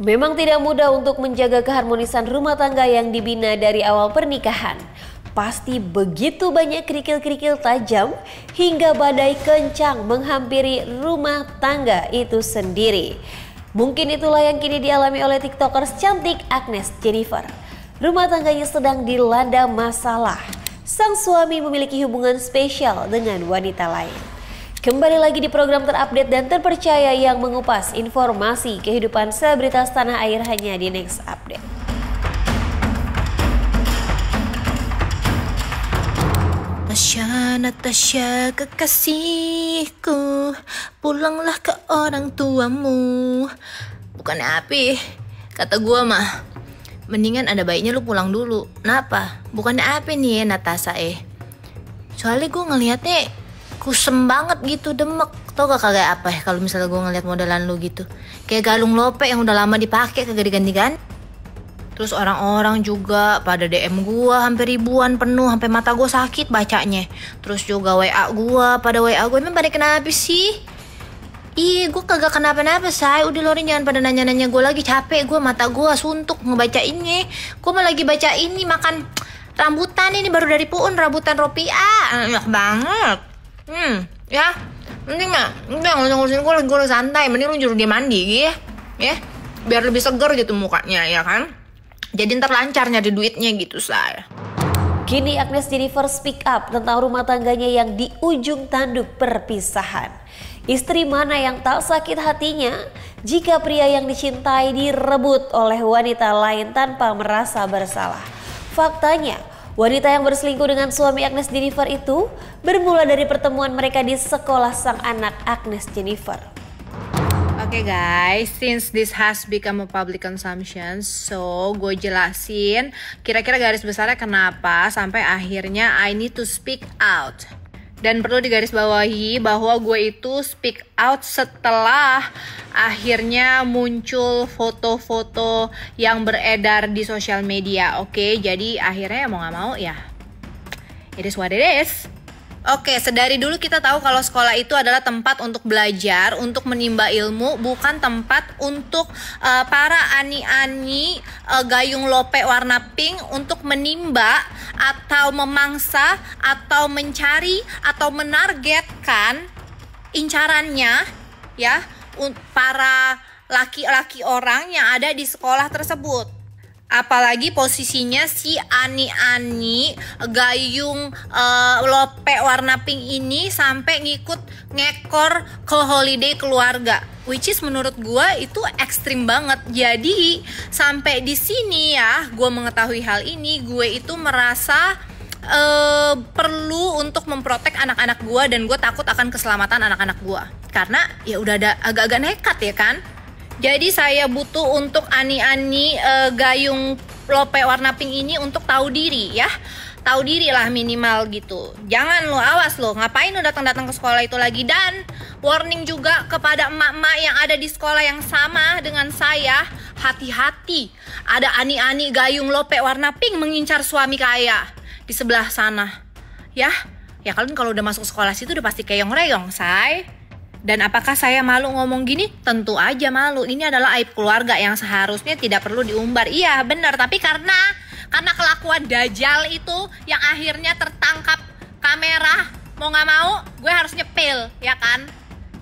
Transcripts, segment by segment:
Memang tidak mudah untuk menjaga keharmonisan rumah tangga yang dibina dari awal pernikahan. Pasti begitu banyak kerikil-kerikil tajam hingga badai kencang menghampiri rumah tangga itu sendiri. Mungkin itulah yang kini dialami oleh tiktokers cantik Agnes Jennifer. Rumah tangganya sedang dilanda masalah. Sang suami memiliki hubungan spesial dengan wanita lain. Kembali lagi di program terupdate dan terpercaya yang mengupas informasi kehidupan selebritas tanah air hanya di Next Update. Natasha, Natasha kekasihku, pulanglah ke orang tuamu. Bukannya api, kata gua mah, mendingan ada baiknya lu pulang dulu. Kenapa? Bukannya apa nih Natasha Soalnya gue ngeliatnya kusem banget gitu, demek. Tau gak kayak apa ya kalau misalnya gue ngeliat modelan lu gitu, kayak galung lope yang udah lama dipakai kagak diganti-ganti. Terus orang-orang juga pada DM gue hampir ribuan penuh, sampai mata gue sakit bacanya. Terus juga WA gue, pada WA gue emang pada kenapa sih? Ih, gue kagak kenapa-napa say. Udah Lorin jangan pada nanya-nanya gue lagi, capek gue, mata gue suntuk ngebacainnya. Gue malah lagi baca ini, makan rambutan ini baru dari Puun, rambutan Ropia. Enak banget. Ya, mending mah udah nggak usah ngurusin gue lagi santai. Mending lu juru dia mandi ya, biar lebih seger gitu mukanya ya kan. Jadi ntar lancar nyari duitnya gitu saya. Kini Agnes Jennifer speak up tentang rumah tangganya yang di ujung tanduk perpisahan. Istri mana yang tak sakit hatinya jika pria yang dicintai direbut oleh wanita lain tanpa merasa bersalah. Faktanya, wanita yang berselingkuh dengan suami Agnes Jennifer itu bermula dari pertemuan mereka di sekolah sang anak Agnes Jennifer. Oke guys, since this has become a public consumption, so gue jelasin kira-kira garis besarnya kenapa sampai akhirnya I need to speak out. Dan perlu digarisbawahi bahwa gue itu speak out setelah akhirnya muncul foto-foto yang beredar di sosial media. Oke, jadi akhirnya mau gak mau ya it is what it is. Oke, sedari dulu kita tahu kalau sekolah itu adalah tempat untuk belajar, untuk menimba ilmu, bukan tempat untuk para ani-ani gayung lope warna pink untuk menimba atau memangsa atau mencari atau menargetkan incarannya ya para laki-laki orang yang ada di sekolah tersebut. Apalagi posisinya si ani-ani gayung lope warna pink ini sampai ngekor ke holiday keluarga, which is menurut gue itu ekstrim banget. Jadi sampai di sini ya gue mengetahui hal ini, gue itu merasa perlu untuk memprotek anak-anak gue, dan gue takut akan keselamatan anak-anak gue karena ya udah ada agak-agak nekat ya kan. Jadi saya butuh untuk ani-ani gayung lope warna pink ini untuk tahu diri ya. Tahu diri lah minimal gitu. Jangan lo, awas lo, ngapain lo datang-datang ke sekolah itu lagi. Dan warning juga kepada emak-emak yang ada di sekolah yang sama dengan saya, hati-hati. Ada ani-ani gayung lope warna pink mengincar suami kaya di sebelah sana. Ya kalian kalau udah masuk sekolah situ udah pasti keong-reong say. Dan apakah saya malu ngomong gini? Tentu aja malu. Ini adalah aib keluarga yang seharusnya tidak perlu diumbar. Iya benar, tapi karena kelakuan dajal itu yang akhirnya tertangkap kamera, mau nggak mau gue harus nyepil ya kan.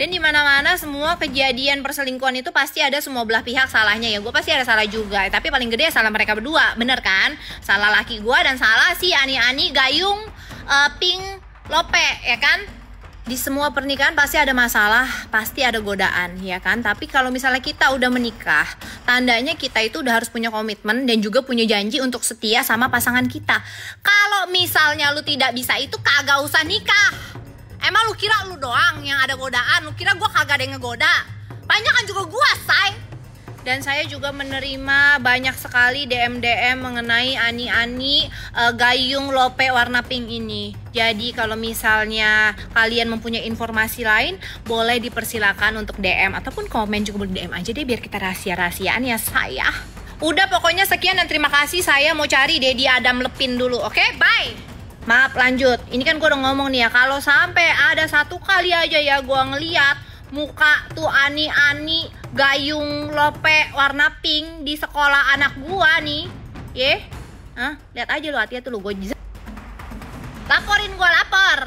Dan dimana-mana semua kejadian perselingkuhan itu pasti ada semua belah pihak salahnya ya. Gue pasti ada salah juga, tapi paling gede salah mereka berdua, bener kan? Salah laki gue dan salah si ani-ani gayung pink lope ya kan. Di semua pernikahan pasti ada masalah, pasti ada godaan ya kan. Tapi kalau misalnya kita udah menikah, tandanya kita itu udah harus punya komitmen dan juga punya janji untuk setia sama pasangan kita. Kalau misalnya lu tidak bisa itu kagak usah nikah. Emang lu kira lu doang yang ada godaan? Lu kira gua kagak ada yang ngegoda? Banyak kan juga gua say. Dan saya juga menerima banyak sekali DM-DM mengenai ani-ani gayung lope warna pink ini. Jadi kalau misalnya kalian mempunyai informasi lain, boleh dipersilakan untuk DM ataupun komen juga boleh DM aja deh biar kita rahasia-rahasiaan ya saya. Udah pokoknya sekian dan terima kasih, saya mau cari Dedi Adam Lepin dulu, oke? Bye! Maaf lanjut, ini kan gue udah ngomong nih ya, kalau sampai ada satu kali aja ya gue ngeliat muka tuh ani-ani gayung lope warna pink di sekolah anak gua nih. Lihat aja lu, hati-hati lu, laporin gua, lapor.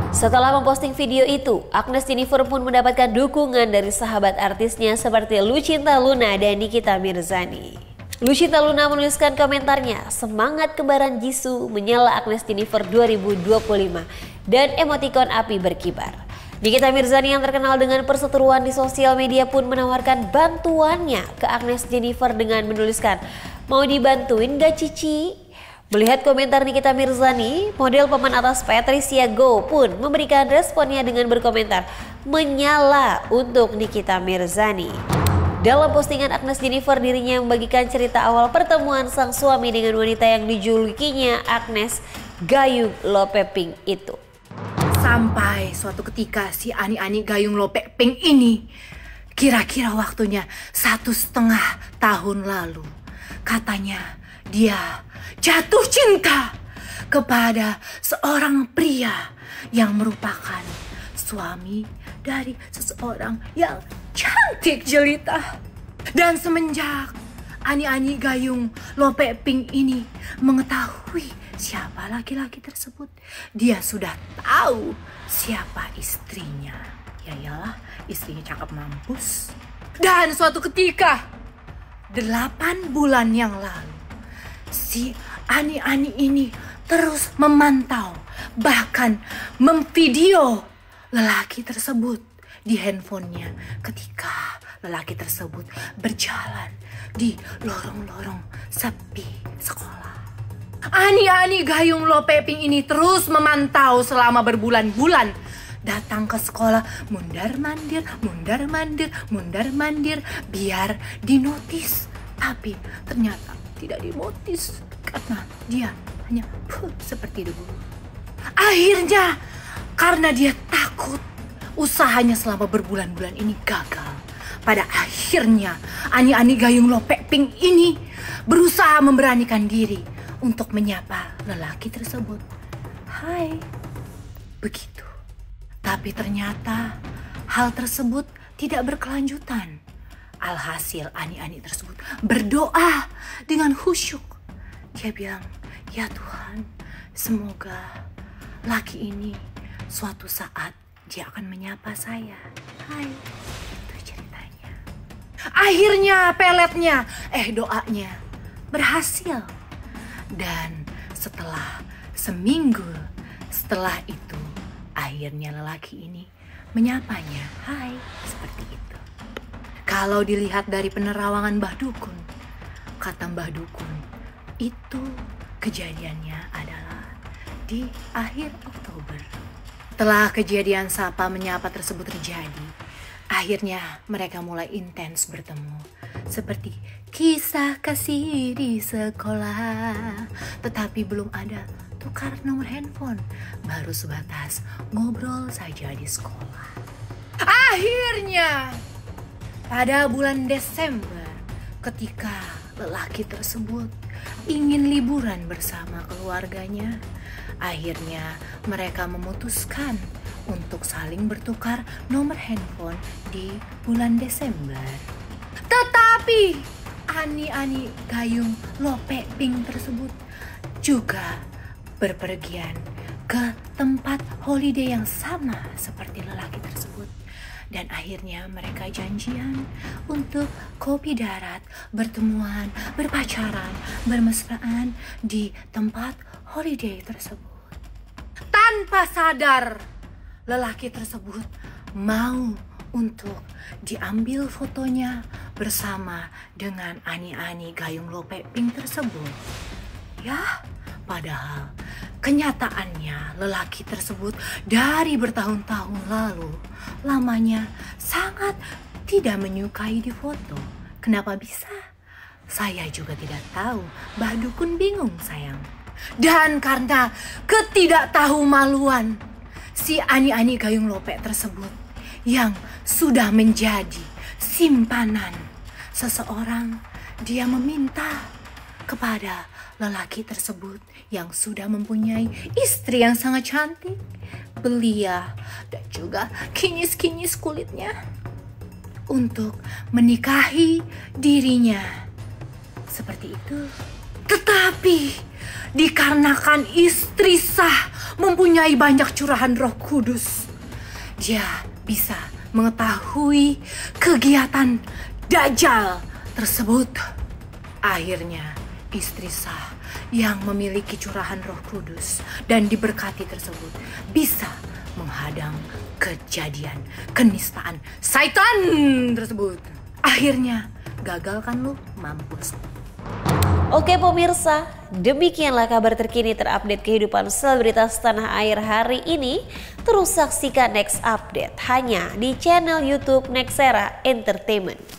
Setelah memposting video itu, Agnes Jennifer pun mendapatkan dukungan dari sahabat artisnya seperti Lucinta Luna dan Nikita Mirzani. Lucinta Luna menuliskan komentarnya, semangat kembaran Jisoo menyala Agnes Jennifer 2025 dan emotikon api berkibar. Nikita Mirzani yang terkenal dengan perseteruan di sosial media pun menawarkan bantuannya ke Agnes Jennifer dengan menuliskan, mau dibantuin gak Cici? Melihat komentar Nikita Mirzani, model papan atas Patricia Goh pun memberikan responnya dengan berkomentar, menyala untuk Nikita Mirzani. Dalam postingan Agnes Jennifer, dirinya membagikan cerita awal pertemuan sang suami dengan wanita yang dijulukinya Agnes Gayung Lope Pink itu. Sampai suatu ketika si Ani-Ani Gayung Lope Pink ini, kira-kira waktunya 1,5 tahun lalu, katanya dia jatuh cinta kepada seorang pria yang merupakan suami dari seseorang yang cantik jelita. Dan semenjak Ani-Ani Gayung Lope Pink ini mengetahui siapa laki-laki tersebut, dia sudah tahu siapa istrinya. Ya iyalah, istrinya cakep mampus. Dan suatu ketika 8 bulan yang lalu, si Ani-Ani ini terus memantau, bahkan memvideo lelaki tersebut di handphonenya ketika lelaki tersebut berjalan di lorong-lorong sepi sekolah. Ani-Ani Gayung Lope Pink ini terus memantau selama berbulan-bulan, datang ke sekolah mundar-mandir, mundar-mandir, mundar-mandir biar dinotis. Tapi ternyata tidak dinotis karena dia hanya seperti debu. Akhirnya karena dia takut usahanya selama berbulan-bulan ini gagal, pada akhirnya Ani-Ani Gayung Lope Pink ini berusaha memberanikan diri untuk menyapa lelaki tersebut. Hai, begitu. Tapi ternyata hal tersebut tidak berkelanjutan. Alhasil Ani-Ani tersebut berdoa dengan khusyuk. Dia bilang, ya Tuhan, semoga laki ini suatu saat dia akan menyapa saya. Hai, itu ceritanya. Akhirnya peletnya, doanya berhasil. Dan setelah seminggu setelah itu, akhirnya lelaki ini menyapanya. Hai, seperti itu. Kalau dilihat dari penerawangan Mbah Dukun, kata Mbah Dukun, itu kejadiannya adalah di akhir Oktober. Setelah kejadian sapa menyapa tersebut terjadi, akhirnya mereka mulai intens bertemu. Seperti kisah kasih di sekolah, tetapi belum ada tukar nomor handphone, baru sebatas ngobrol saja di sekolah. Akhirnya pada bulan Desember, ketika lelaki tersebut ingin liburan bersama keluarganya, akhirnya mereka memutuskan untuk saling bertukar nomor handphone di bulan Desember. Tetapi Ani-Ani Gayung Lope Pink tersebut juga berpergian ke tempat holiday yang sama seperti lelaki tersebut. Dan akhirnya mereka janjian untuk kopi darat, bertemuan, berpacaran, bermesraan di tempat holiday tersebut. Tanpa sadar, lelaki tersebut mau untuk diambil fotonya bersama dengan Ani-Ani Gayung Lope Pink tersebut. Ya, padahal kenyataannya lelaki tersebut dari bertahun-tahun lalu lamanya sangat tidak menyukai di foto. Kenapa bisa? Saya juga tidak tahu. Mbah Dukun bingung sayang. Dan karena ketidaktahumaluan si Ani-Ani Gayung Lope tersebut yang sudah menjadi simpanan seseorang, dia meminta kepada lelaki tersebut yang sudah mempunyai istri yang sangat cantik, belia, dan juga kinyis-kinyis kulitnya untuk menikahi dirinya. Seperti itu. Tetapi dikarenakan istri sah mempunyai banyak curahan Roh Kudus, dia bisa mengetahui kegiatan Dajjal tersebut. Akhirnya istri sah yang memiliki curahan Roh Kudus dan diberkati tersebut bisa menghadang kejadian kenistaan Satan tersebut. Akhirnya gagal kan lu, mampus. Oke pemirsa, demikianlah kabar terkini terupdate kehidupan selebritas tanah air hari ini. Terus saksikan next update hanya di channel YouTube Nexera Entertainment.